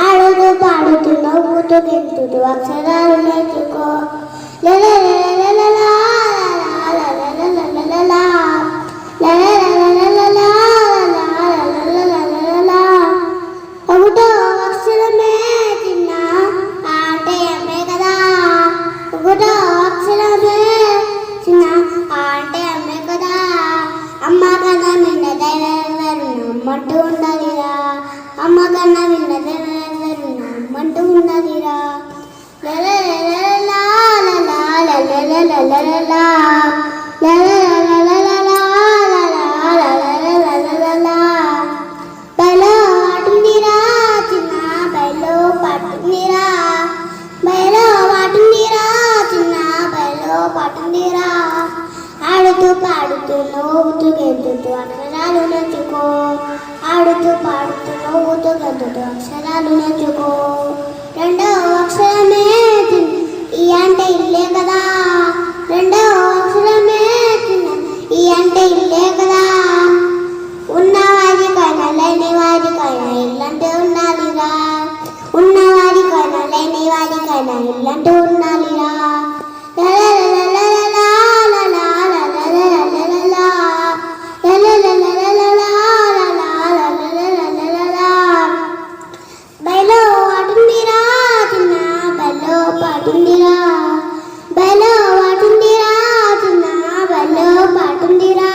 ఆడుతూ పాడుతూ నవ్వుతూ గెంతుతూ అక్షరాలు నేర్చుకో. ఒకటో అక్షరమే చిన్న అంటే అమ్మే కదా. ఒకటో అక్షరమే చిన్న అంటే అమ్మే కదా. అమ్మ కన్నా మిన్న దైవెవరు నమ్మంటూ ఉండాలిరా. అమ్మ కన్నా మిన్న దైవెవరు నమ్మంటూ ఉండాలిరా. బయలో వాటుందిరా చిన్న బయలో పట్టుందిరా. బయలో వాటుందిరా చిన్న బయలో పట్టుందిరా. ఆడుతూ పాడుతూ నవ్వుతూ గెంతుతూ అక్షరాలు నేర్చుకో. ఆడుతూ పాడుతూ నవ్వుతూ గెంతుతూ అక్షరాలు నేర్చుకో. రెండో అక్షరమే ఈ అంటే ఇల్లే కదా. రెండో అక్షరమే ఈ అంటే ఇల్లే కదా. ఉన్నవారికైనా లేని వారికైనా ఇల్లంటే ఉండాలిరా. ఉన్నవారికైనా లేని వారికైనా ఇల్లంటే ఉండాలిరా. బయలో వాటుందిరా చిన్న బయలో పాటుందిరా. బయలో వాటుందిరా చిన్న బయలో పాటుందిరా.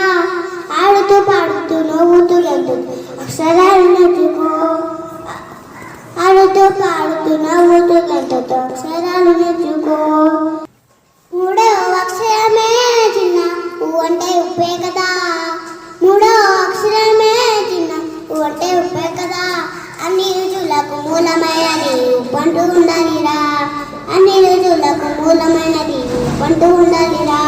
ఆడుతూ పాడుతూ నవ్వుతూ గెంతుతూ అక్షరాలు నేర్చుకో. ఆడుతూ పాడుతూ నవ్వుతూ గెంతుతూ అక్షరాలు నేర్చుకో. మూడో అక్షరమే చిన్న అంటే ఉప్పే కదా. మూడో అక్షరమే చిన్న అంటే ఉప్పే కదా. అన్ని రుచులకు మూలమైనది ఉప్పంటూ ఉండాలిరా. అన్ని రుచులకు మూలమైనది ఉప్పంటూ ఉండాలిరా.